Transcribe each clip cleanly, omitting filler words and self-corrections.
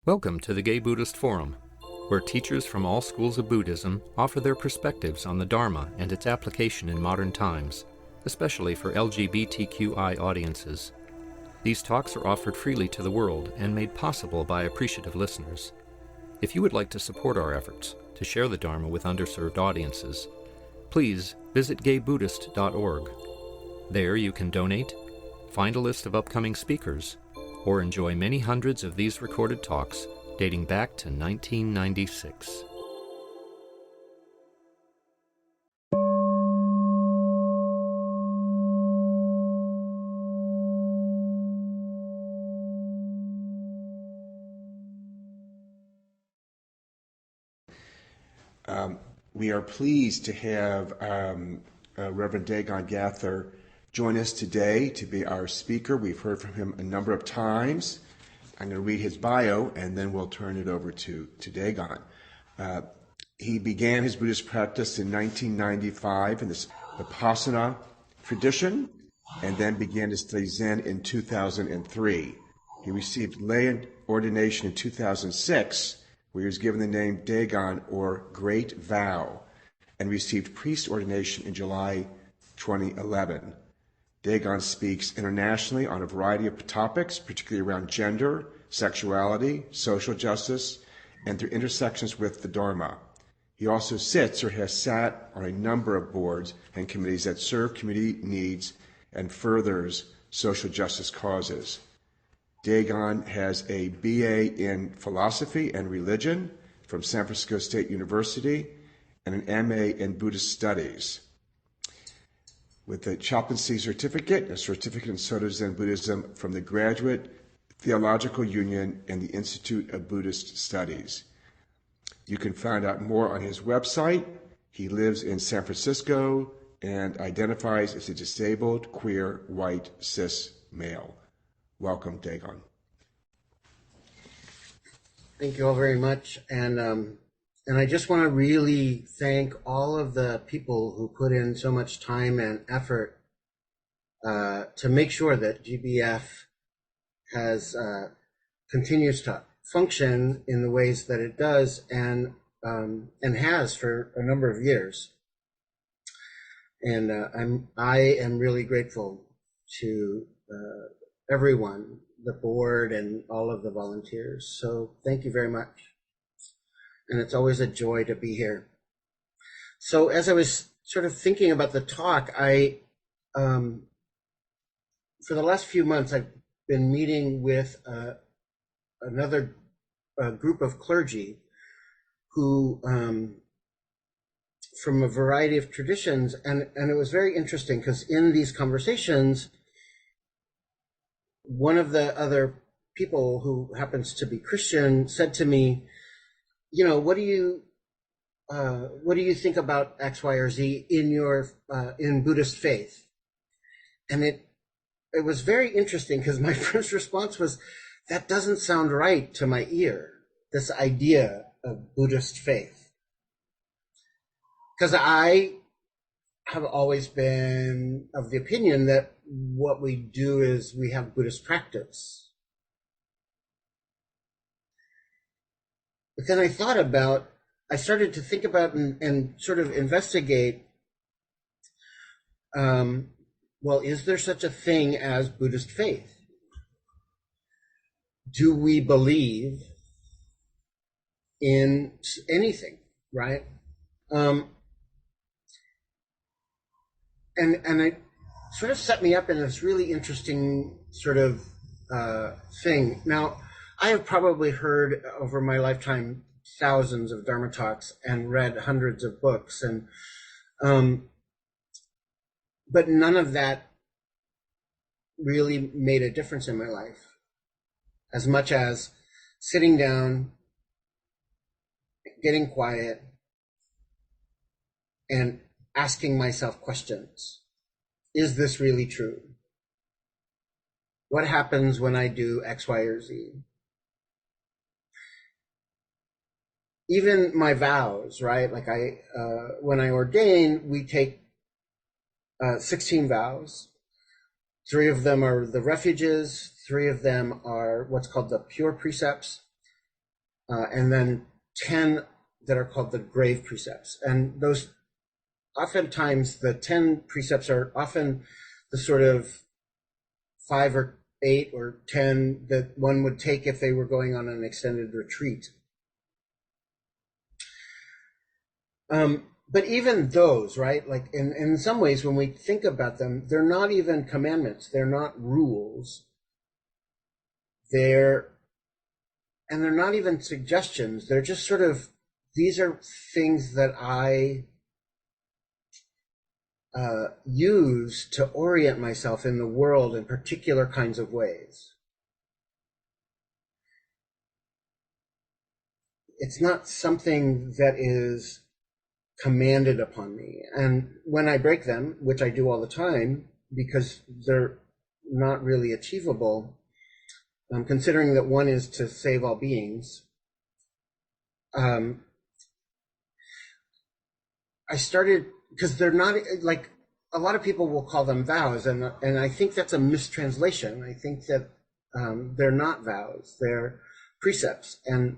Welcome to the Gay Buddhist Forum, where teachers from all schools of Buddhism offer their perspectives on the Dharma and its application in modern times, especially for LGBTQI audiences. These talks are offered freely to the world and made possible by appreciative listeners. If you would like to support our efforts to share the Dharma with underserved audiences, please visit gaybuddhist.org. There you can donate, find a list of upcoming speakers, or enjoy many hundreds of these recorded talks dating back to 1996. We are pleased to have Reverend Daigan Gaither join us today to be our speaker. We've heard from him a number of times. I'm going to read his bio, and then we'll turn it over to Daigan. He began his Buddhist practice in 1995 in the Vipassana tradition, and then began to study Zen in 2003. He received Lay Ordination in 2006, where he was given the name Daigan, or Great Vow, and received Priest Ordination in July 2011. Daigan speaks internationally on a variety of topics, particularly around gender, sexuality, social justice, and their intersections with the Dharma. He also sits or has sat on a number of boards and committees that serve community needs and furthers social justice causes. Daigan has a BA in Philosophy and Religion from San Francisco State University and an MA in Buddhist Studies, with a chaplaincy certificate, a certificate in Soto Zen Buddhism from the Graduate Theological Union and the Institute of Buddhist Studies. You can find out more on his website. He lives in San Francisco and identifies as a disabled, queer, white, cis male. Welcome, Daigan. Thank you all very much. And I just want to really thank all of the people who put in so much time and effort to make sure that GBF continues to function in the ways that it does and has for a number of years. And I am really grateful to everyone, the board, and all of the volunteers. So thank you very much. And it's always a joy to be here. So as I was sort of thinking about the talk, for the last few months, I've been meeting with another group of clergy who, from a variety of traditions, and it was very interesting because in these conversations, one of the other people who happens to be Christian said to me, you know, what do you think about X, Y, or Z in your in Buddhist faith? And it was very interesting because my first response was, that doesn't sound right to my ear, this idea of Buddhist faith. Because I have always been of the opinion that what we do is we have Buddhist practice. But then I started to think about and sort of investigate, well, is there such a thing as Buddhist faith? Do we believe in anything, right? And it sort of set me up in this really interesting sort of thing. Now, I have probably heard over my lifetime thousands of Dharma talks and read hundreds of books, and but none of that really made a difference in my life, as much as sitting down, getting quiet, and asking myself questions. Is this really true? What happens when I do X, Y, or Z? Even my vows, right? Like when I ordain, we take 16 vows. 3 of them are the refuges, 3 of them are what's called the pure precepts, and then 10 that are called the grave precepts. And those, oftentimes, the 10 precepts are often the sort of 5 or 8 or 10 that one would take if they were going on an extended retreat. But even those, right? Like in some ways, when we think about them, they're not even commandments. They're not rules. They're not even suggestions. They're just sort of, these are things that I use to orient myself in the world in particular kinds of ways. It's not something that is commanded upon me. And when I break them, which I do all the time, because they're not really achievable, considering that one is to save all beings, I started, because they're not, like, a lot of people will call them vows, and I think that's a mistranslation. I think that they're not vows, they're precepts. And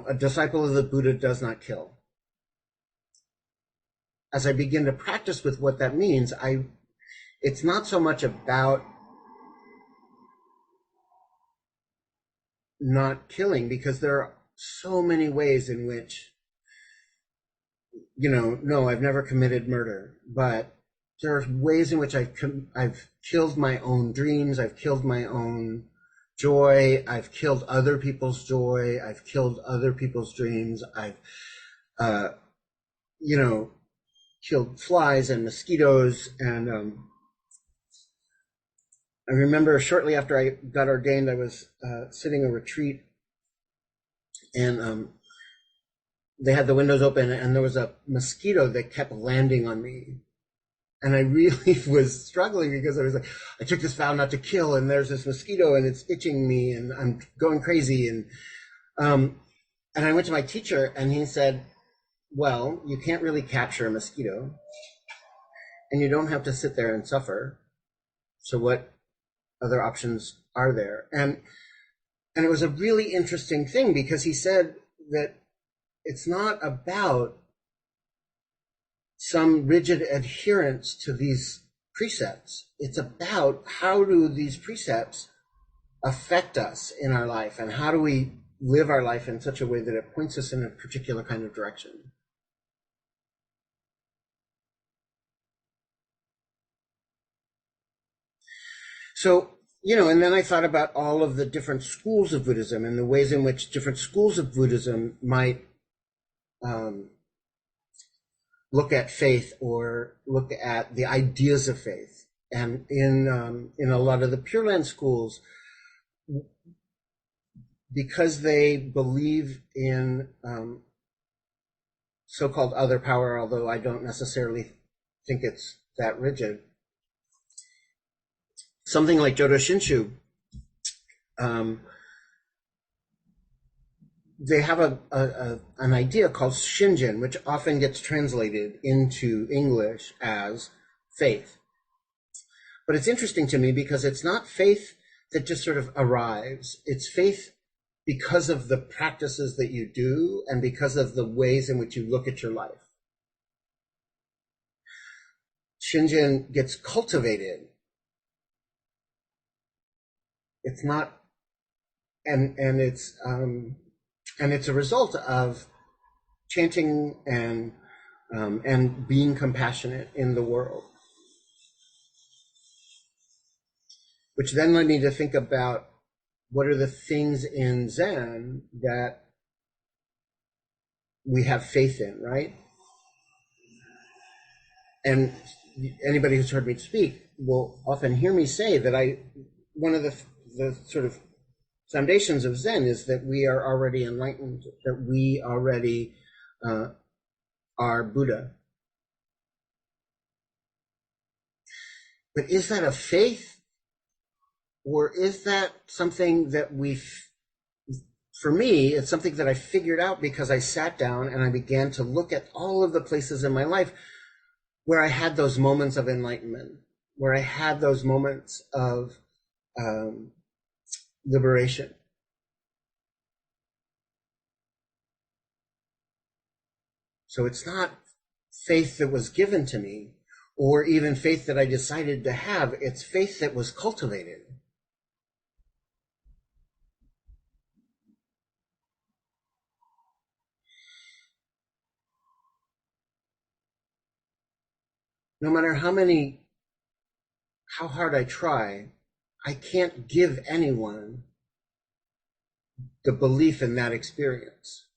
a disciple of the Buddha does not kill. As I begin to practice with what that means, it's not so much about not killing, because there are so many ways in which, no, I've never committed murder, but there are ways in which I've killed my own dreams, I've killed my own joy, I've killed other people's joy, I've killed other people's dreams, I've, killed flies and mosquitoes. And I remember shortly after I got ordained, I was sitting a retreat, and they had the windows open, and there was a mosquito that kept landing on me. And I really was struggling, because I was like, I took this vow not to kill, and there's this mosquito, and it's itching me, and I'm going crazy. And I went to my teacher, and he said, well, you can't really capture a mosquito, and you don't have to sit there and suffer. So what other options are there? And it was a really interesting thing, because he said that it's not about some rigid adherence to these precepts. It's about how do these precepts affect us in our life, and how do we live our life in such a way that it points us in a particular kind of direction. So, and then I thought about all of the different schools of Buddhism and the ways in which different schools of Buddhism might look at faith or look at the ideas of faith. And in a lot of the Pure Land schools, because they believe in so-called other power, although I don't necessarily think it's that rigid, something like Jodo Shinshu, they have an idea called Shinjin, which often gets translated into English as faith. But it's interesting to me, because it's not faith that just sort of arrives. It's faith because of the practices that you do, and because of the ways in which you look at your life. Shinjin gets cultivated. It's not, and it's a result of chanting and being compassionate in the world, which then led me to think about what are the things in Zen that we have faith in, right? And anybody who's heard me speak will often hear me say that one of the sort of foundations of Zen is that we are already enlightened, that we already are Buddha. But is that a faith? Or is that something that for me, it's something that I figured out because I sat down and I began to look at all of the places in my life where I had those moments of enlightenment, where I had those moments of liberation. So it's not faith that was given to me, or even faith that I decided to have. It's faith that was cultivated. No matter how hard I try, I can't give anyone the belief in that experience.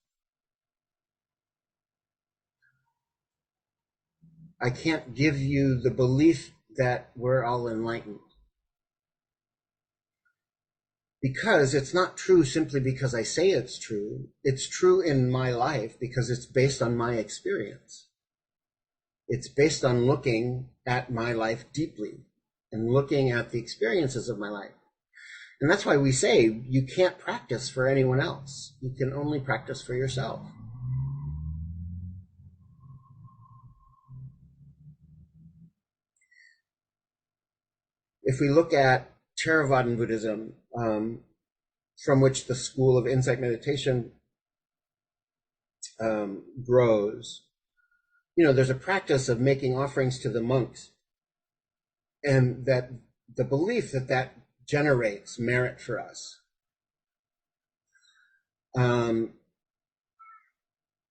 I can't give you the belief that we're all enlightened. Because it's not true simply because I say it's true. It's true in my life because it's based on my experience. It's based on looking at my life deeply and looking at the experiences of my life. And that's why we say you can't practice for anyone else. You can only practice for yourself. If we look at Theravadan Buddhism, from which the school of insight meditation grows, there's a practice of making offerings to the monks, and that the belief that generates merit for us. And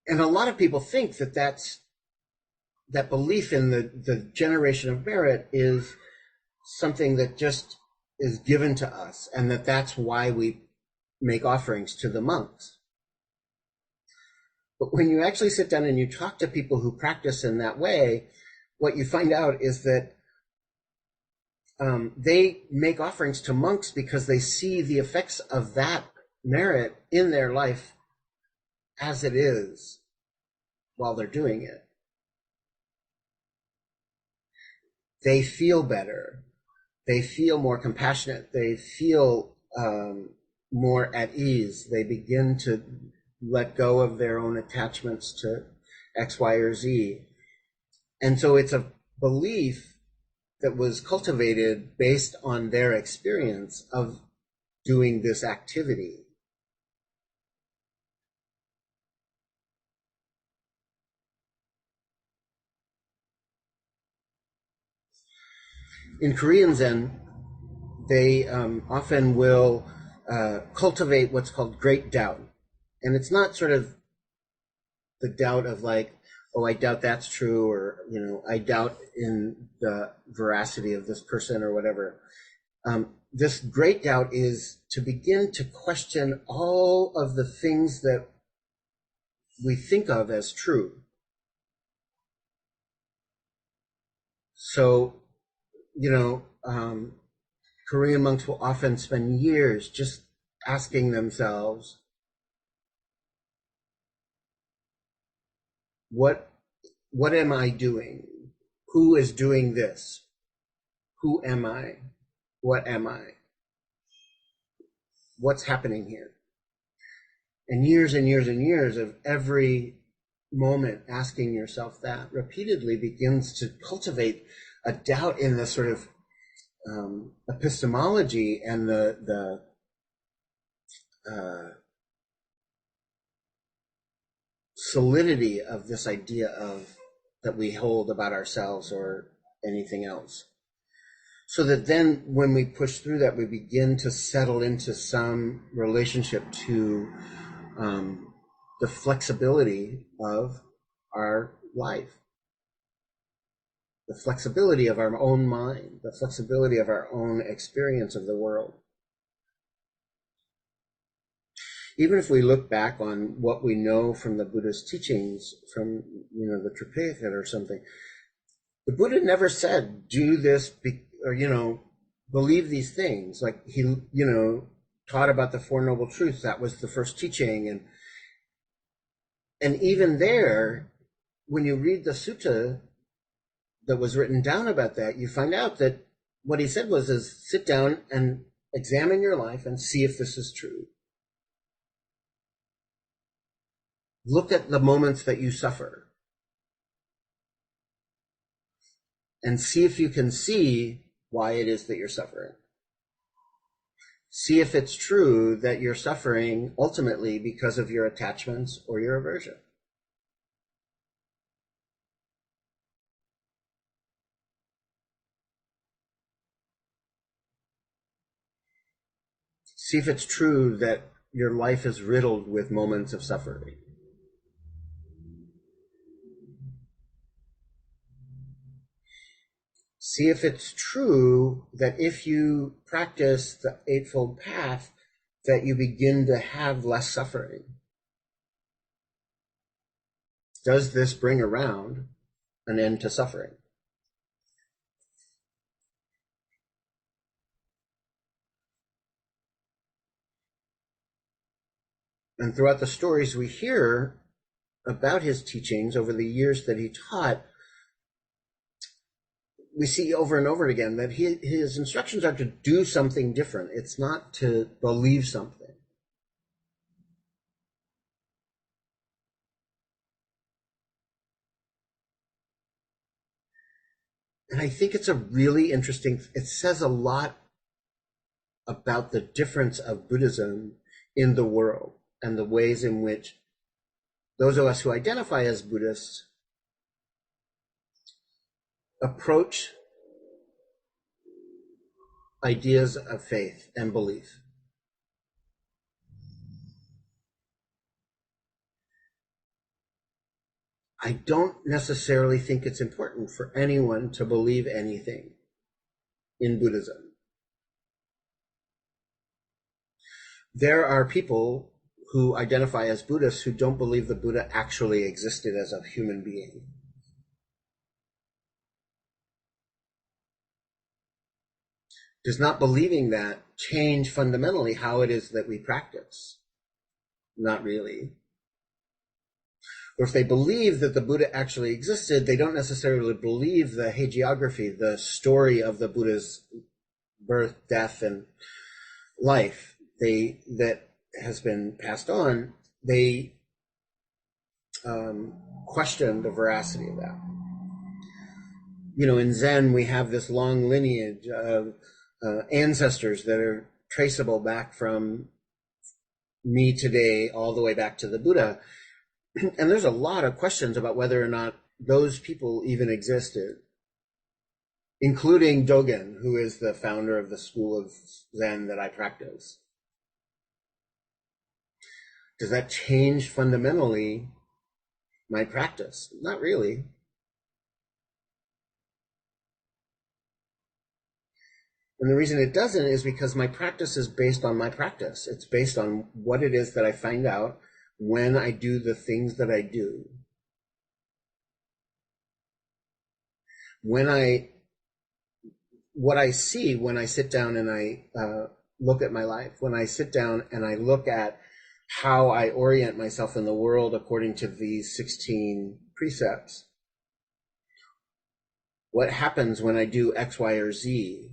a lot of people think that belief in the generation of merit is something that just is given to us, and that's why we make offerings to the monks. But when you actually sit down and you talk to people who practice in that way, what you find out is that they make offerings to monks because they see the effects of that merit in their life as it is while they're doing it. They feel better. They feel more compassionate. They feel more at ease. They begin to let go of their own attachments to X, Y, or Z. And so it's a belief that was cultivated based on their experience of doing this activity. In Korean Zen, they often will cultivate what's called great doubt. And it's not sort of the doubt of like, oh, I doubt that's true, or, I doubt in the veracity of this person or whatever. This great doubt is to begin to question all of the things that we think of as true. So, Korean monks will often spend years just asking themselves, what am I doing? Who is doing this? Who am I? What am I? What's happening here? And years and years and years of every moment asking yourself that repeatedly begins to cultivate a doubt in the sort of epistemology and the solidity of this idea of that we hold about ourselves or anything else. So that then when we push through that, we begin to settle into some relationship to the flexibility of our life, the flexibility of our own mind, the flexibility of our own experience of the world. Even if we look back on what we know from the Buddhist teachings, from the Tripitaka or something, the Buddha never said, do this, or believe these things. Like he, taught about the Four Noble Truths. That was the first teaching. And even there, when you read the sutta that was written down about that, you find out that what he said is sit down and examine your life and see if this is true. Look at the moments that you suffer and see if you can see why it is that you're suffering. See if it's true that you're suffering ultimately because of your attachments or your aversion. See if it's true that your life is riddled with moments of suffering. See if it's true that if you practice the Eightfold Path, that you begin to have less suffering. Does this bring around an end to suffering? And throughout the stories we hear about his teachings over the years that he taught, we see over and over again that his instructions are to do something different. It's not to believe something. And I think it's a really interesting, it says a lot about the difference of Buddhism in the world and the ways in which those of us who identify as Buddhists approach ideas of faith and belief. I don't necessarily think it's important for anyone to believe anything in Buddhism. There are people who identify as Buddhists who don't believe the Buddha actually existed as a human being. Does not believing that change fundamentally how it is that we practice? Not really. Or if they believe that the Buddha actually existed, they don't necessarily believe the hagiography, the story of the Buddha's birth, death, and life that has been passed on. They question the veracity of that. You know, in Zen, we have this long lineage of ancestors that are traceable back from me today all the way back to the Buddha. And there's a lot of questions about whether or not those people even existed, including Dogen, who is the founder of the school of Zen that I practice. Does that change fundamentally my practice? Not really. And the reason it doesn't is because my practice is based on my practice. It's based on what it is that I find out when I do the things that I do. What I see when I sit down and I look at my life, when I sit down and I look at how I orient myself in the world according to these 16 precepts, what happens when I do X, Y, or Z?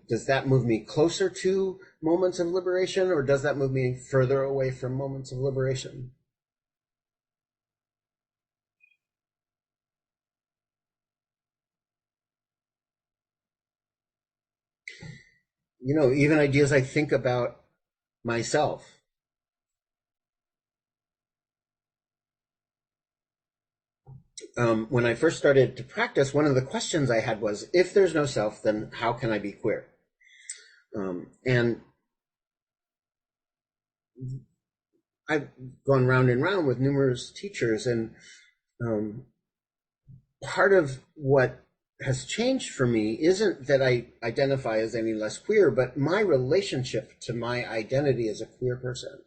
Does that move me closer to moments of liberation, or does that move me further away from moments of liberation? You know, even ideas I think about myself. When I first started to practice, one of the questions I had was, if there's no self, then how can I be queer? And I've gone round and round with numerous teachers, and part of what has changed for me isn't that I identify as any less queer, but my relationship to my identity as a queer person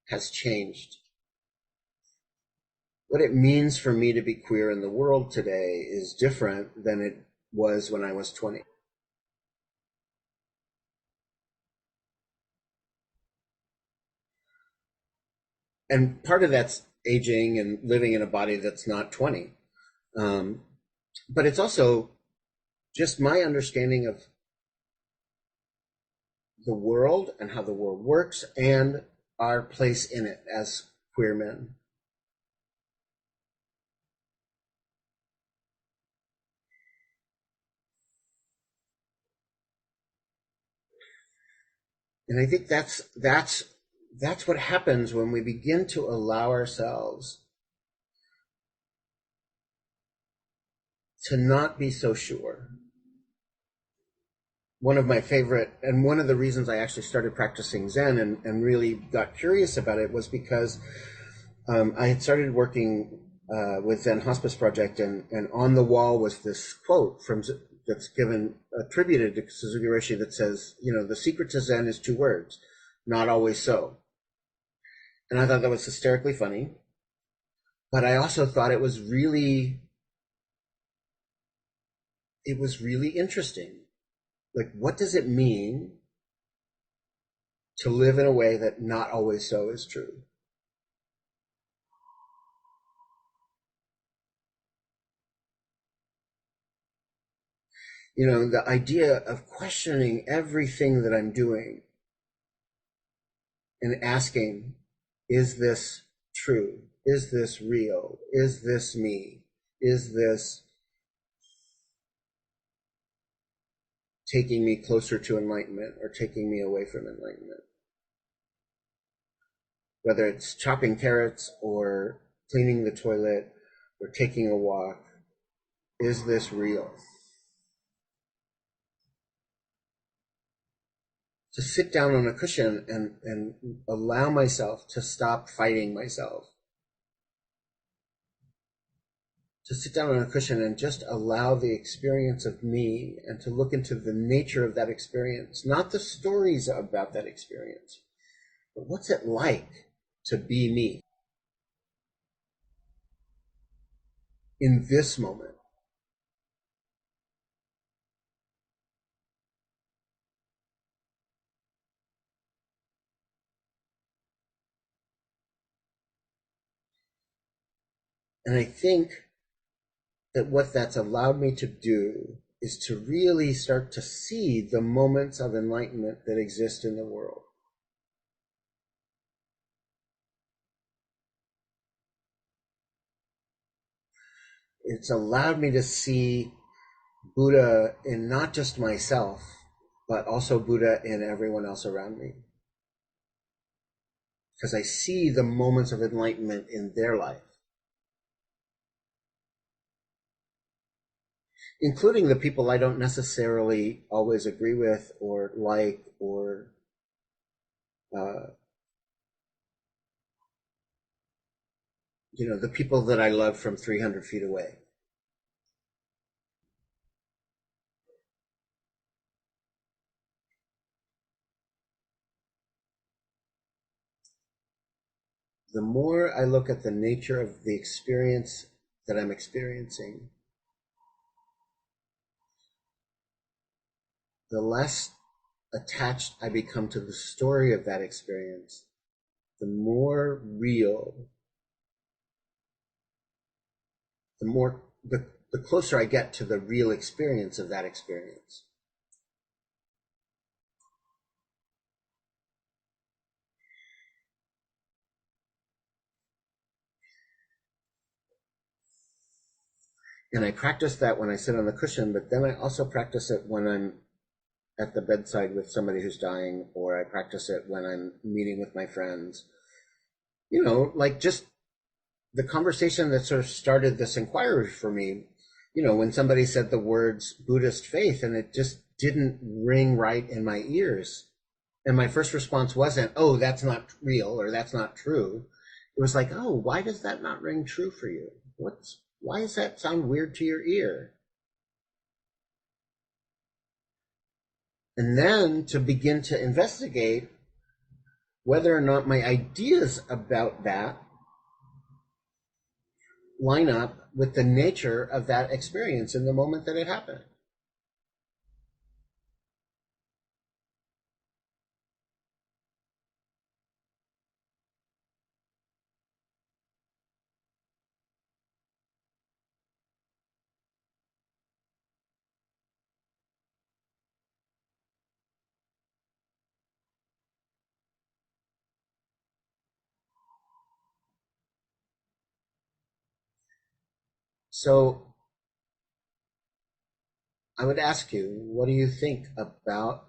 has changed. What it means for me to be queer in the world today is different than it was when I was 20. And part of that's aging and living in a body that's not 20. But it's also just my understanding of the world and how the world works and our place in it as queer men. And I think that's what happens when we begin to allow ourselves to not be so sure. One of my favorite, and one of the reasons I actually started practicing Zen and really got curious about it was because I had started working with Zen Hospice Project, and on the wall was this quote that's attributed to Suzuki Roshi that says, the secret to Zen is 2 words, not always so. And I thought that was hysterically funny, but I also thought it was really interesting. Like, what does it mean to live in a way that not always so is true? The idea of questioning everything that I'm doing and asking, is this true? Is this real? Is this me? Is this taking me closer to enlightenment or taking me away from enlightenment? Whether it's chopping carrots or cleaning the toilet or taking a walk, is this real? To sit down on a cushion and allow myself to stop fighting myself. To sit down on a cushion and just allow the experience of me and to look into the nature of that experience, not the stories about that experience, but what's it like to be me in this moment? And I think that what that's allowed me to do is to really start to see the moments of enlightenment that exist in the world. It's allowed me to see Buddha in not just myself, but also Buddha in everyone else around me. Because I see the moments of enlightenment in their life, including the people I don't necessarily always agree with or like, or the people that I love from 300 feet away. The more I look at the nature of the experience that I'm experiencing, the less attached I become to the story of that experience, the more real, the closer I get to the real experience of that experience. And I practice that when I sit on the cushion, but then I also practice it when I'm at the bedside with somebody who's dying, or I practice it when I'm meeting with my friends. Like just the conversation that sort of started this inquiry for me, when somebody said the words Buddhist faith and it just didn't ring right in my ears. And my first response wasn't, oh, that's not real or that's not true. It was like, oh, why does that not ring true for you? Why does that sound weird to your ear? And then to begin to investigate whether or not my ideas about that line up with the nature of that experience in the moment that it happened. So I would ask you, what do you think about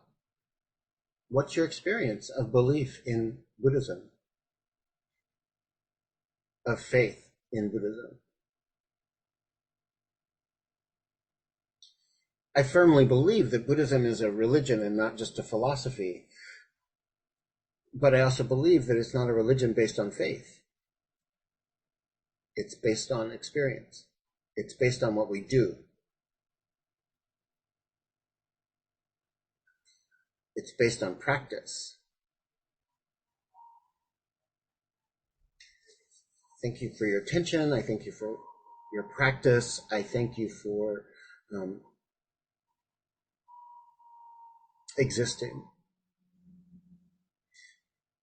what's your experience of belief in Buddhism, of faith in Buddhism? I firmly believe that Buddhism is a religion and not just a philosophy. But I also believe that it's not a religion based on faith. It's based on experience. It's based on what we do. It's based on practice. Thank you for your attention. I thank you for your practice. I thank you for existing.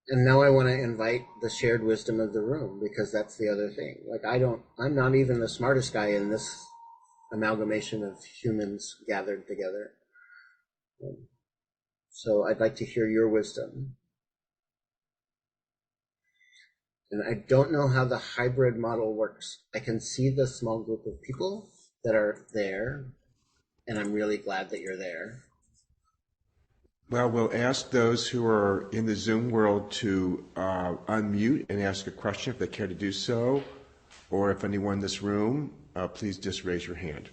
And now I want to invite the shared wisdom of the room, because that's the other thing. Like, I'm not even the smartest guy in this amalgamation of humans gathered together. So I'd like to hear your wisdom. And I don't know how the hybrid model works. I can see the small group of people that are there, and I'm really glad that you're there. Well, we'll ask those who are in the Zoom world to unmute and ask a question if they care to do so, or if anyone in this room, please just raise your hand.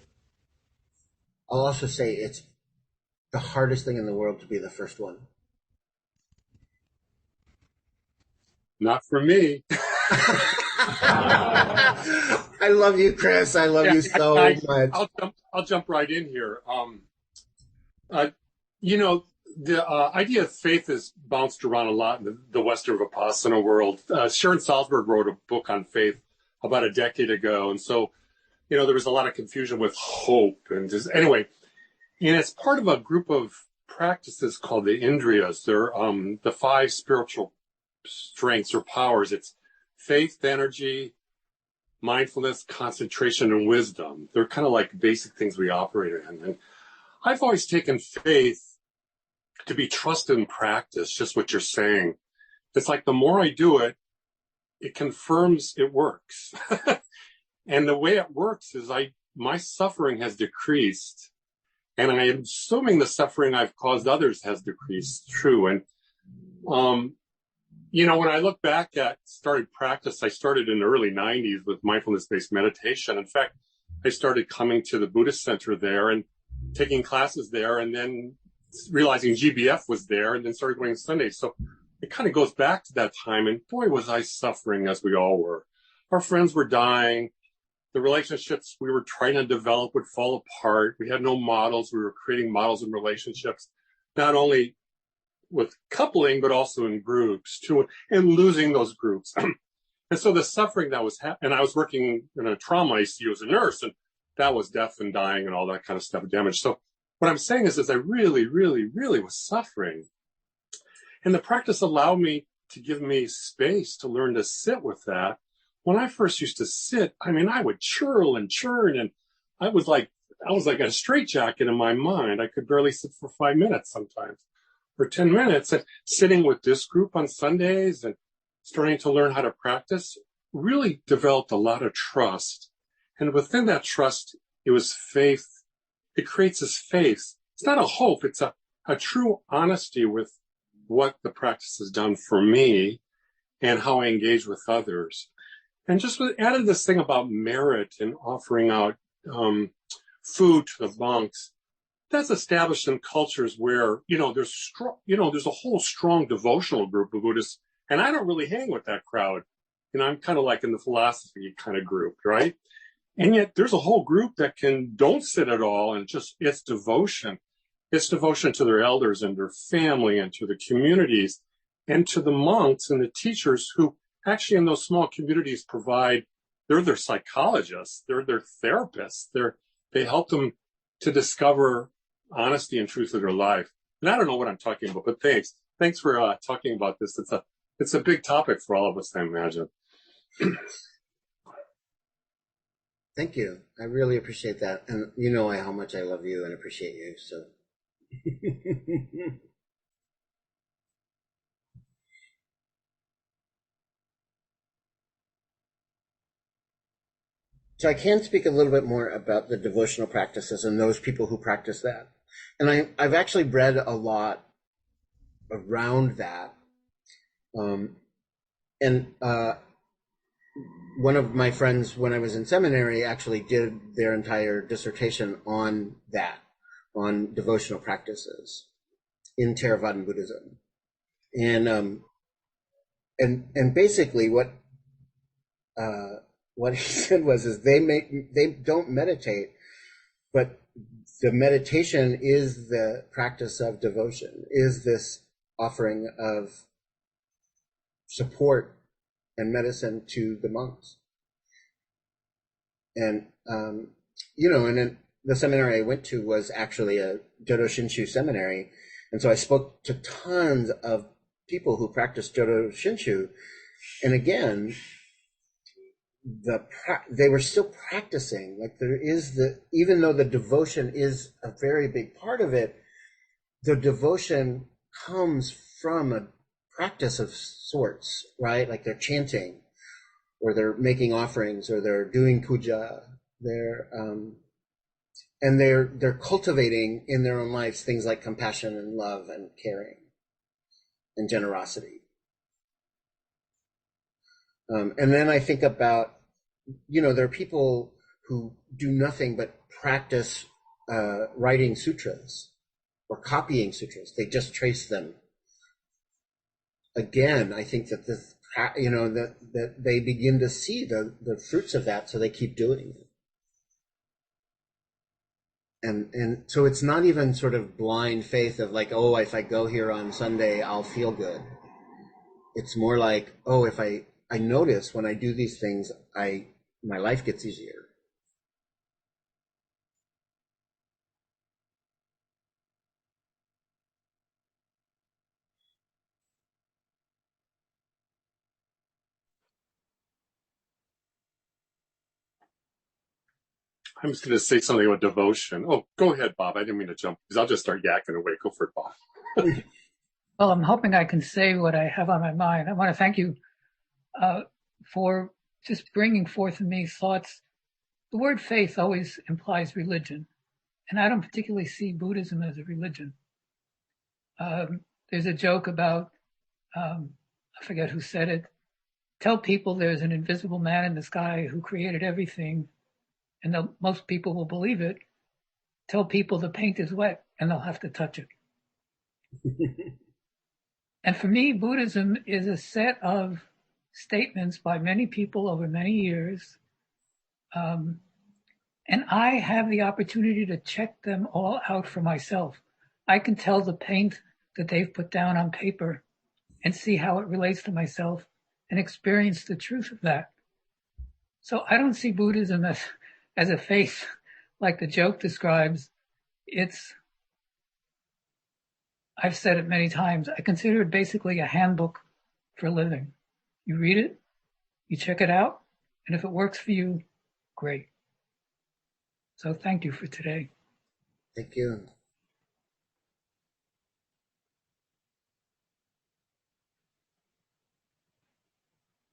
I'll also say it's the hardest thing in the world to be the first one. Not for me. I love you, Chris. I love you so much. I'll jump right in here. The idea of faith has bounced around a lot in the Western Vipassana world. Sharon Salzberg wrote a book on faith about a decade ago. And so, there was a lot of confusion with hope. And and it's part of a group of practices called the Indriyas. They're the 5 spiritual strengths or powers. It's faith, energy, mindfulness, concentration, and wisdom. They're kind of like basic things we operate in. And I've always taken faith to be trust and practice, just what you're saying. It's like the more I do it, it confirms it works. And the way it works is my suffering has decreased. And I am assuming the suffering I've caused others has decreased. True. And, when I look back at started practice, I started in the early 90s with mindfulness-based meditation. In fact, I started coming to the Buddhist center there and taking classes there, and then realizing GBF was there, and then started going Sundays. So it kind of goes back to that time. And boy, was I suffering, as we all were. Our friends were dying. The relationships we were trying to develop would fall apart. We had no models. We were creating models in relationships, not only with coupling, but also in groups too, and losing those groups. And so the suffering that was and I was working in a trauma ICU as a nurse, and that was death and dying and all that kind of stuff, damage. So what I'm saying is I really, really, really was suffering. And the practice allowed me to give me space to learn to sit with that. When I first used to sit, I would churl and churn, and I was like a straitjacket in my mind. I could barely sit for 5 minutes sometimes, or 10 minutes. And sitting with this group on Sundays and starting to learn how to practice really developed a lot of trust. And within that trust, it was faith. It creates this faith. It's not a hope. It's a true honesty with what the practice has done for me and how I engage with others. And just added this thing about merit and offering out food to the monks. That's established in cultures where, there's a whole strong devotional group of Buddhists, and I don't really hang with that crowd. I'm kind of like in the philosophy kind of group, right? And yet there's a whole group that don't sit at all, and it's devotion. It's devotion to their elders and their family and to the communities and to the monks and the teachers who actually in those small communities they're their psychologists, they're their therapists. They help them to discover honesty and truth of their life. And I don't know what I'm talking about, but thanks. Thanks for talking about this. It's a big topic for all of us, I imagine. Thank you. I really appreciate that. And how much I love you and appreciate you. So. So I can speak a little bit more about the devotional practices and those people who practice that. And I've actually read a lot around that. And one of my friends, when I was in seminary, actually did their entire dissertation on that, on devotional practices in Theravadan Buddhism. And basically what he said is they don't meditate, but the meditation is the practice of devotion, is this offering of support and medicine to the monks. And and then the seminary I went to was actually a Jodo Shinshu seminary, and so I spoke to tons of people who practiced Jodo Shinshu, and again, they were still practicing. Like, there is even though the devotion is a very big part of it, the devotion comes from a practice of sorts, right? Like, they're chanting, or they're making offerings, or they're doing puja. They're cultivating in their own lives things like compassion and love and caring and generosity. And then I think about, there are people who do nothing but practice writing sutras or copying sutras. They just trace them. Again, I think that that they begin to see the fruits of that, so they keep doing it. And so it's not even sort of blind faith of like, oh, if I go here on Sunday, I'll feel good. It's more like, oh, if I notice when I do these things, my life gets easier. I'm just going to say something about devotion. Oh, go ahead, Bob. I didn't mean to jump, because I'll just start yakking away. Go for it, Bob. Well, I'm hoping I can say what I have on my mind. I want to thank you for just bringing forth in me thoughts. The word faith always implies religion, and I don't particularly see Buddhism as a religion. There's a joke about, I forget who said it, tell people there's an invisible man in the sky who created everything, and most people will believe it. Tell people the paint is wet, and they'll have to touch it. And for me, Buddhism is a set of statements by many people over many years. And I have the opportunity to check them all out for myself. I can tell the paint that they've put down on paper and see how it relates to myself and experience the truth of that. So I don't see Buddhism as a faith like the joke describes. I've said it many times, I consider it basically a handbook for living. You read it, you check it out, and if it works for you, great. So thank you for today. Thank you.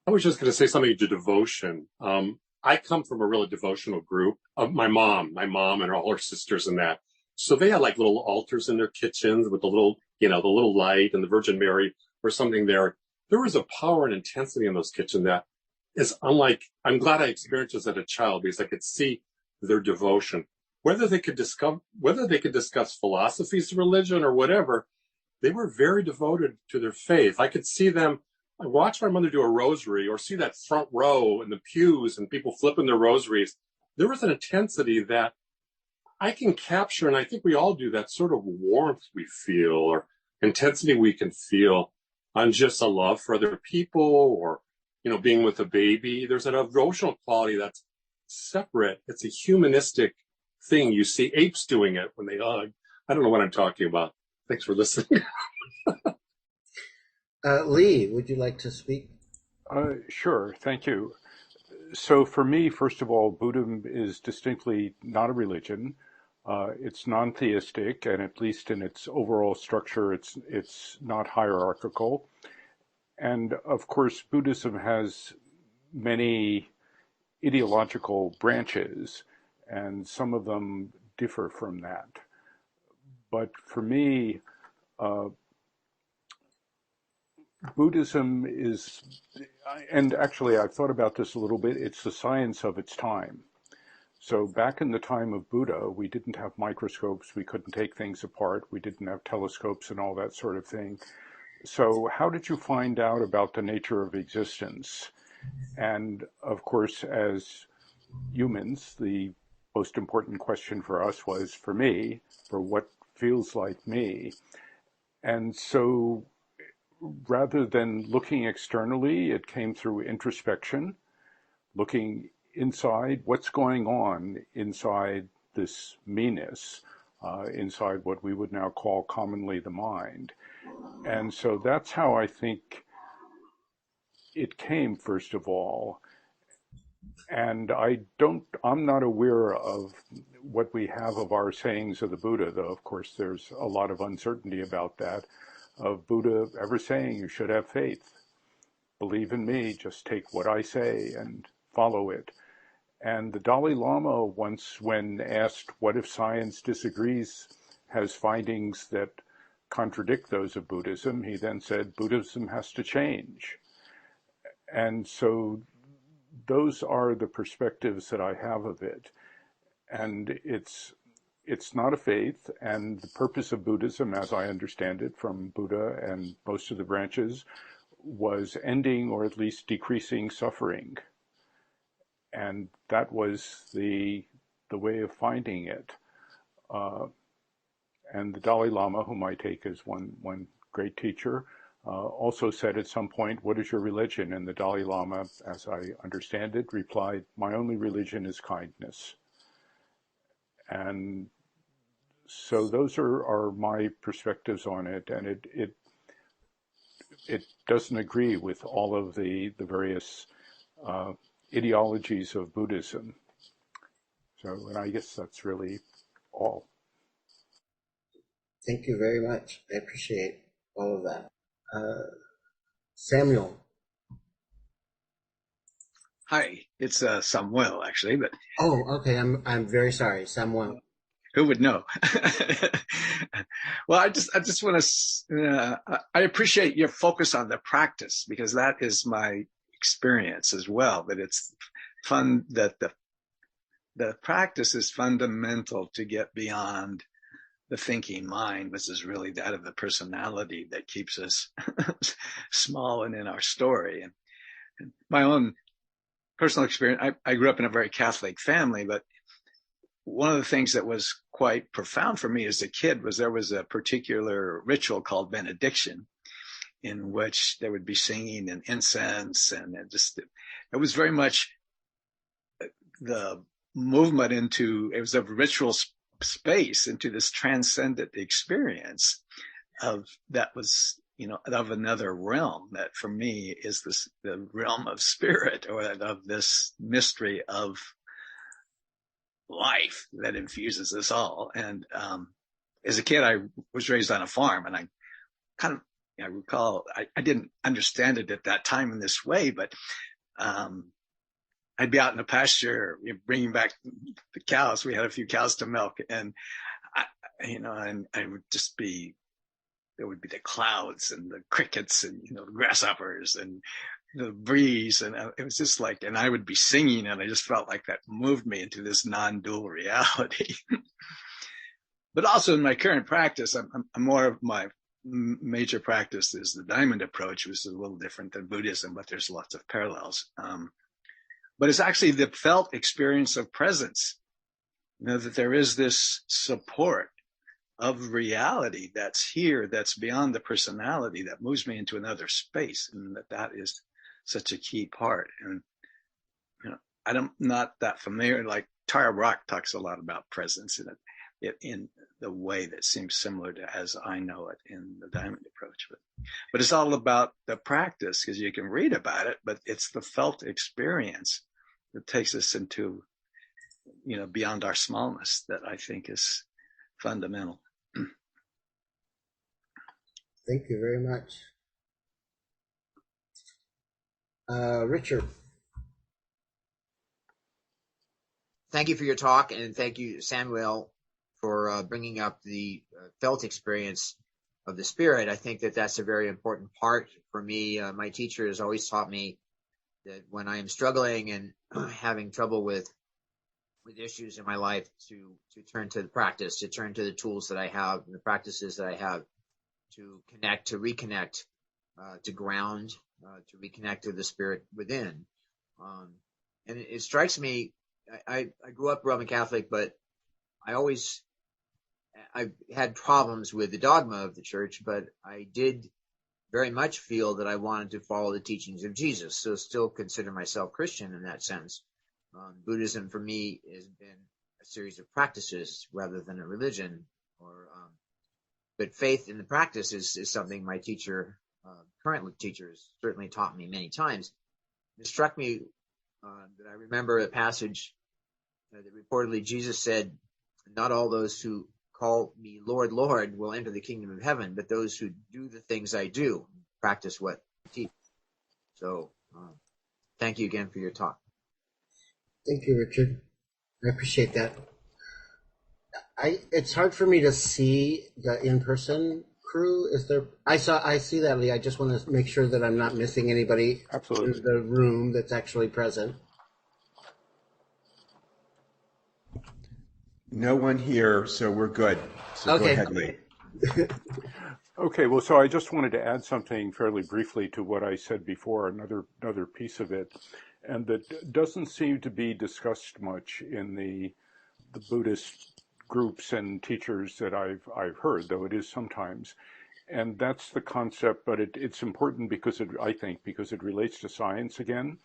I was just going to say something to devotion. I come from a really devotional group of my mom and all her sisters and that. So they had like little altars in their kitchens with the little light and the Virgin Mary or something there. There was a power and intensity in those kitchens that is unlike, I'm glad I experienced this as a child, because I could see their devotion. Whether they could discuss philosophies of religion or whatever, they were very devoted to their faith. I could see them. I watched my mother do a rosary, or see that front row in the pews and people flipping their rosaries. There was an intensity that I can capture, and I think we all do, that sort of warmth we feel or intensity we can feel on just a love for other people, or, being with a baby. There's an devotional quality that's separate. It's a humanistic thing. You see apes doing it when they hug. I don't know what I'm talking about. Thanks for listening. Lee, would you like to speak? Sure, thank you. So for me, first of all, Buddhism is distinctly not a religion. It's non-theistic, and at least in its overall structure, it's not hierarchical. And of course, Buddhism has many ideological branches, and some of them differ from that. But for me, Buddhism is, and actually I've thought about this a little bit, it's the science of its time. So back in the time of Buddha, we didn't have microscopes, we couldn't take things apart, we didn't have telescopes and all that sort of thing. So how did you find out about the nature of existence? And of course, as humans, the most important question for us was, for me, for what feels like me. And so rather than looking externally, it came through introspection, looking inside, what's going on inside this me-ness, inside what we would now call commonly the mind. And so that's how I think it came, first of all. And I'm not aware of what we have of our sayings of the Buddha, though of course there's a lot of uncertainty about that, of Buddha ever saying you should have faith. Believe in me, just take what I say and follow it. And the Dalai Lama once, when asked what if science disagrees, has findings that contradict those of Buddhism, he then said Buddhism has to change. And so those are the perspectives that I have of it. And it's not a faith, and the purpose of Buddhism, as I understand it from Buddha and most of the branches, was ending or at least decreasing suffering. And that was the way of finding it. And the Dalai Lama, whom I take as one great teacher, also said at some point, what is your religion? And the Dalai Lama, as I understand it, replied, my only religion is kindness. And so those are my perspectives on it. And it doesn't agree with all of the various ideologies of Buddhism. So, and I guess that's really all. Thank you very much. I appreciate all of that. Samuel. Hi, it's Samuel actually, but Oh, okay. I'm very sorry, Samuel. who would know? Well, I just want to. I appreciate your focus on the practice, because that is my experience as well. That it's fun that the practice is fundamental to get beyond the thinking mind, which is really that of the personality that keeps us small and in our story. And my own personal experience, I grew up in a very Catholic family, but one of the things that was quite profound for me as a kid was there was a particular ritual called benediction, in which there would be singing and incense, and it was very much the movement into, it was a ritual space into this transcendent experience of that was, of another realm that for me is the realm of spirit, or of this mystery of life that infuses us all. And as a kid, I was raised on a farm, and I kind of, I recall, I didn't understand it at that time in this way, but I'd be out in the pasture, bringing back the cows. We had a few cows to milk, and I would just be, there would be the clouds and the crickets and the grasshoppers and the breeze, and it was just like, and I would be singing, and I just felt like that moved me into this non-dual reality. But also in my current practice, I'm more of my major practice is the diamond approach, which is a little different than Buddhism, but there's lots of parallels. But it's actually the felt experience of presence, that there is this support of reality that's here, that's beyond the personality, that moves me into another space, and that is such a key part. And I'm not that familiar. Like Tara Brach talks a lot about presence in the way that seems similar to as I know it in the diamond approach. But it's all about the practice, because you can read about it, but it's the felt experience that takes us into, beyond our smallness, that I think is fundamental. Thank you very much. Richard. Thank you for your talk, and thank you, Samuel, for bringing up the felt experience of the spirit. I think that that's a very important part for me. My teacher has always taught me that when I am struggling and having trouble with issues in my life, to turn to the practice, to turn to the tools that I have and the practices that I have to connect, to reconnect, to ground, to reconnect to the spirit within. And it strikes me, I grew up Roman Catholic, but I had problems with the dogma of the church, but I did very much feel that I wanted to follow the teachings of Jesus. So still consider myself Christian in that sense. Buddhism for me has been a series of practices rather than a religion. But faith in the practice is something my teacher, current teacher, has certainly taught me many times. It struck me that I remember a passage that reportedly Jesus said, "Not all those who call me Lord, Lord will enter the kingdom of heaven, but those who do the things I do, practice what I teach." So thank you again for your talk. Thank you, Richard. I appreciate that. It's hard for me to see the in-person crew. I see that, Lee. I just want to make sure that I'm not missing anybody Absolutely. in the room that's actually present. No one here, so we're good. So Okay. Go ahead, Lee. Okay, well, so I just wanted to add something fairly briefly to what I said before, another piece of it, and that doesn't seem to be discussed much in the Buddhist groups and teachers that I've heard, though it is sometimes. And that's the concept, but it's important because I think because it relates to science again,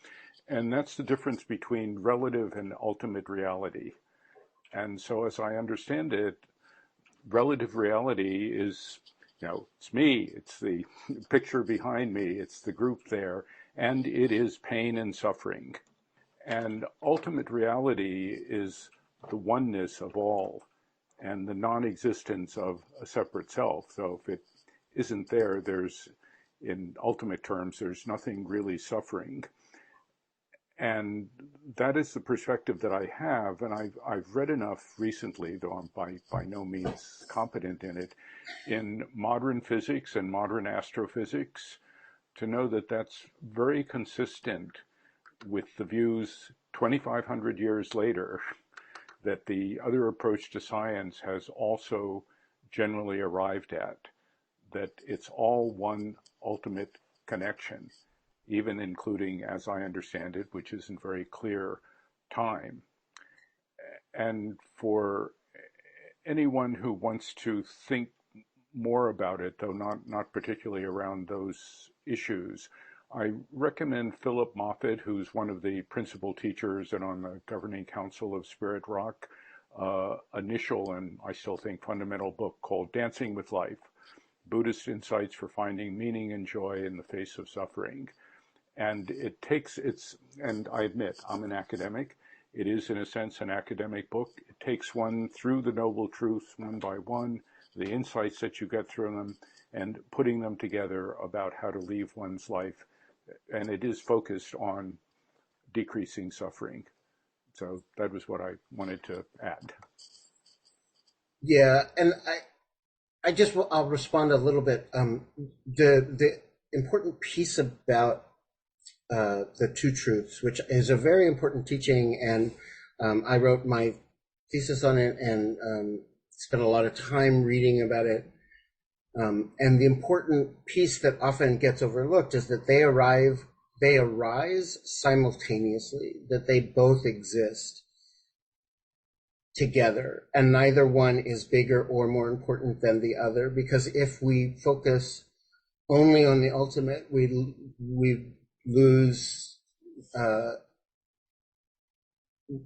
and that's the difference between relative and ultimate reality. And so as I understand it, relative reality is, it's me, it's the picture behind me, it's the group there, and it is pain and suffering. And ultimate reality is the oneness of all and the non-existence of a separate self. So if it isn't there, in ultimate terms, there's nothing really suffering. And that is the perspective that I have, and I've read enough recently, though I'm by no means competent in it, in modern physics and modern astrophysics, to know that that's very consistent with the views 2,500 years later that the other approach to science has also generally arrived at, that it's all one ultimate connection, even including, as I understand it, which isn't very clear, time. And for anyone who wants to think more about it, though not particularly around those issues, I recommend Philip Moffitt, who's one of the principal teachers and on the governing council of Spirit Rock, initial and I still think fundamental book called Dancing with Life, Buddhist Insights for Finding Meaning and Joy in the Face of Suffering. And and I admit, I'm an academic. It is, in a sense, an academic book. It takes one through the Noble Truths one by one, the insights that you get through them, and putting them together about how to leave one's life. And it is focused on decreasing suffering. So that was what I wanted to add. Yeah, and I'll respond a little bit. The important piece about the two truths, which is a very important teaching, and I wrote my thesis on it and spent a lot of time reading about it. And the important piece that often gets overlooked is that they arise simultaneously, that they both exist together, and neither one is bigger or more important than the other, because if we focus only on the ultimate, we lose,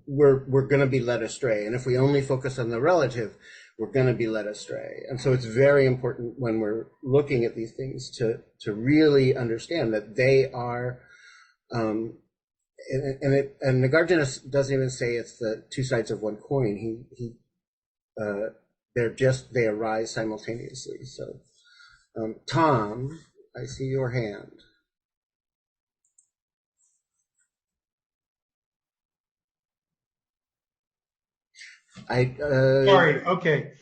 we're going to be led astray. And if we only focus on the relative, we're going to be led astray. And so it's very important when we're looking at these things to really understand that they are, and Nagarjuna doesn't even say it's the two sides of one coin. They arise simultaneously. So, Tom, I see your hand. Sorry. Okay.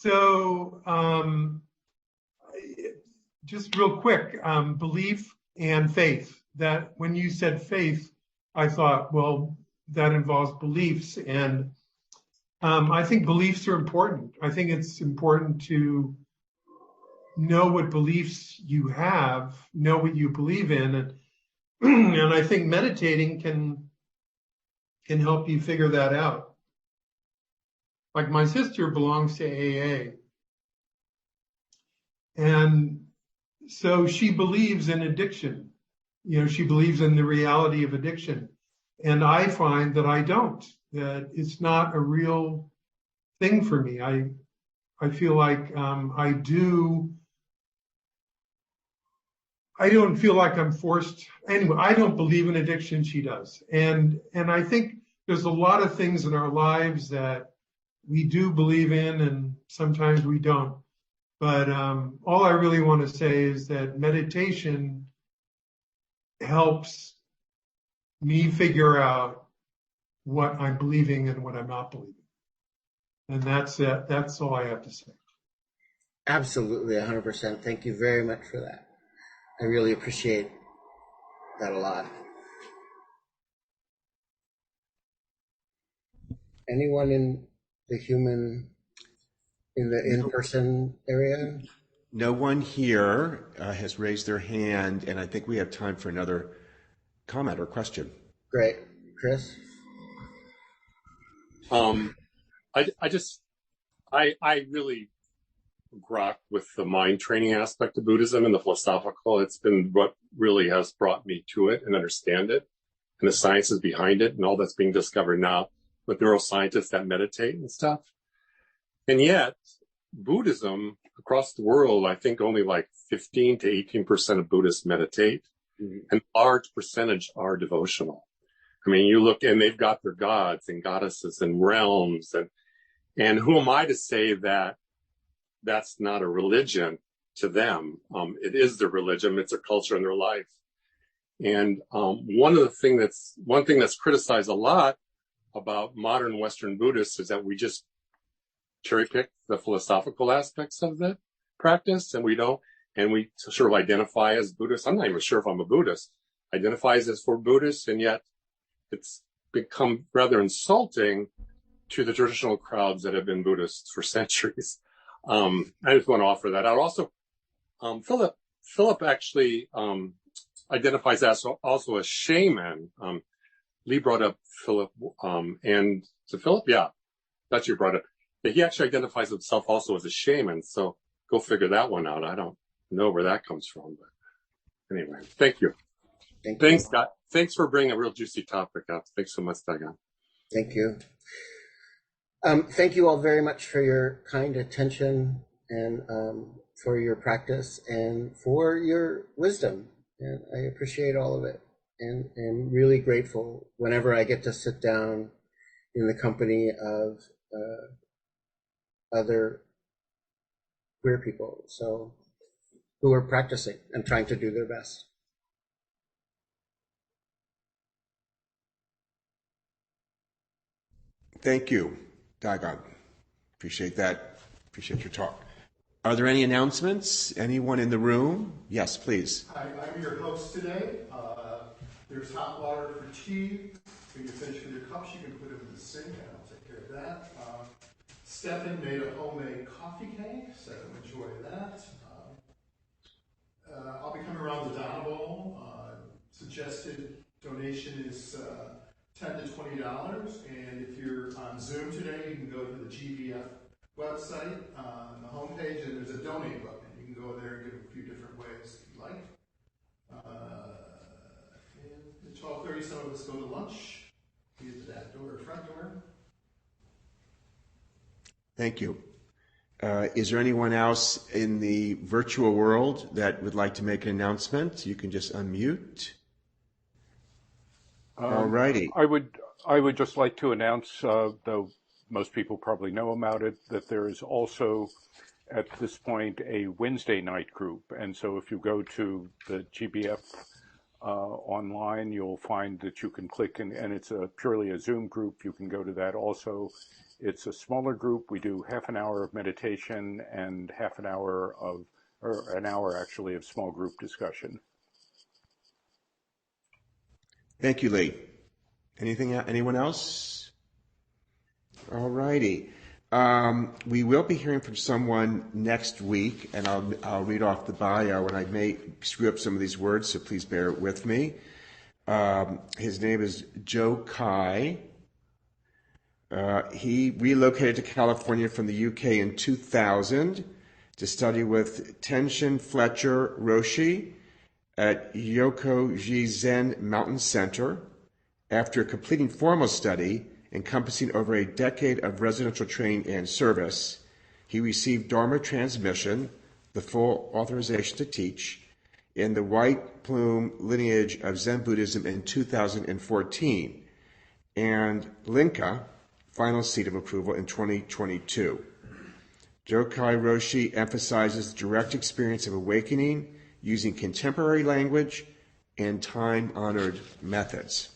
So, just real quick, belief and faith. That when you said faith, I thought, well, that involves beliefs, and I think beliefs are important. I think it's important to know what beliefs you have, know what you believe in, and and I think meditating can help you figure that out. Like my sister belongs to AA, and so she believes in addiction. You know, she believes in the reality of addiction. And I find that I don't, that it's not a real thing for me. I feel like I don't feel like I'm forced. Anyway, I don't believe in addiction. She does. And I think there's a lot of things in our lives that we do believe in and sometimes we don't. But all I really want to say is that meditation helps me figure out what I'm believing and what I'm not believing. And that's it. That's all I have to say. Absolutely, 100%. Thank you very much for that. I really appreciate that a lot. Anyone in the in-person area? No one here has raised their hand, and I think we have time for another comment or question. Great. Chris? I really grok with the mind training aspect of Buddhism and the philosophical. It's been what really has brought me to it and understand it, and the sciences behind it and all that's being discovered now with neuroscientists that meditate and stuff. And yet, Buddhism across the world, I think only like 15 to 18% of Buddhists meditate, and a large percentage are devotional. I mean, you look and they've got their gods and goddesses and realms, and who am I to say that that's not a religion to them? It is their religion. It's their culture and their life. And one thing that's criticized a lot about modern Western Buddhists is that we just cherry pick the philosophical aspects of the practice, and we sort of identify as Buddhists. I'm not even sure if I'm a Buddhist. Identifies as for Buddhists, and yet it's become rather insulting to the traditional crowds that have been Buddhists for centuries. I just want to offer that out. Also, Philip actually identifies as also a shaman. Lee brought up Philip, and so Philip, yeah, that's you brought up. But he actually identifies himself also as a shaman. So go figure that one out. I don't know where that comes from, but anyway, thank you. Thanks, Scott. Thanks for bringing a real juicy topic up. Thanks so much, Daigan. Thank you. Thank you all very much for your kind attention and for your practice and for your wisdom. And I appreciate all of it, and really grateful whenever I get to sit down in the company of other queer people, so who are practicing and trying to do their best. Thank you, Daigan. Appreciate that. Appreciate your talk. Are there any announcements? Anyone in the room? Yes, please. Hi, I'm your host today. There's hot water for tea. When you finish with your cups, you can put them in the sink, and I'll take care of that. Stefan made a homemade coffee cake, so enjoy that. I'll be coming around the Dharma Bowl. Suggested donation is $10 to $20, and if you're on Zoom today, you can go to the GBF website on the homepage, and there's a donate button. You can go there and give a few different ways if you like. And at 12:30, some of us go to lunch, either the back door or front door. Thank you. Is there anyone else in the virtual world that would like to make an announcement? You can just unmute. All righty. I would just like to announce, though most people probably know about it, that there is also at this point a Wednesday night group. And so if you go to the GBF online, you'll find that you can click, and it's purely a Zoom group. You can go to that also. It's a smaller group. We do half an hour of meditation and half an hour or an hour actually, of small group discussion. Thank you, Lee. Anyone else? All righty. We will be hearing from someone next week, and I'll read off the bio, and I may screw up some of these words, so please bear with me. His name is Joe Kai. He relocated to California from the UK in 2000 to study with Tenshin Fletcher Roshi at Yokoji Zen Mountain Center. After completing formal study, encompassing over a decade of residential training and service, he received Dharma transmission, the full authorization to teach, in the White Plume lineage of Zen Buddhism in 2014, and Linka, final seat of approval, in 2022. Jokai Roshi emphasizes direct experience of awakening using contemporary language and time-honored methods.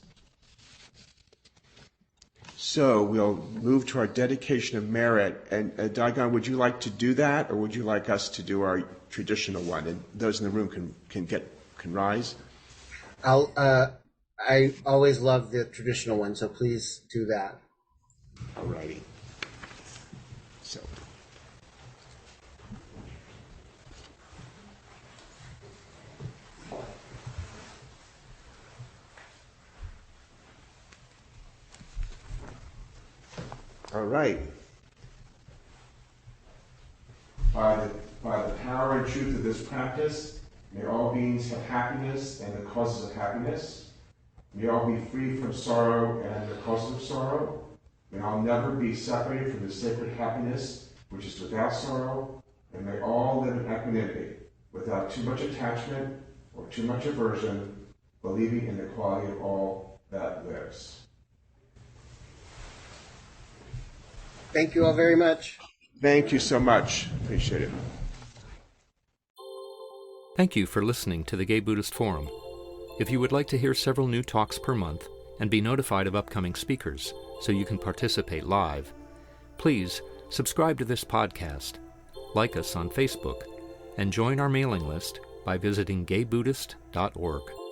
So we'll move to our dedication of merit. And Daigan, would you like to do that, or would you like us to do our traditional one? And those in the room can rise. I always love the traditional one, so please do that. All righty. So. All right. By the power and truth of this practice, may all beings have happiness and the causes of happiness. May all be free from sorrow and the causes of sorrow. May all never be separated from the sacred happiness which is without sorrow. And may all live in equanimity, without too much attachment or too much aversion, believing in the quality of all that lives. Thank you all very much. Thank you so much. Appreciate it. Thank you for listening to the Gay Buddhist Forum. If you would like to hear several new talks per month and be notified of upcoming speakers so you can participate live, please subscribe to this podcast, like us on Facebook, and join our mailing list by visiting gaybuddhist.org.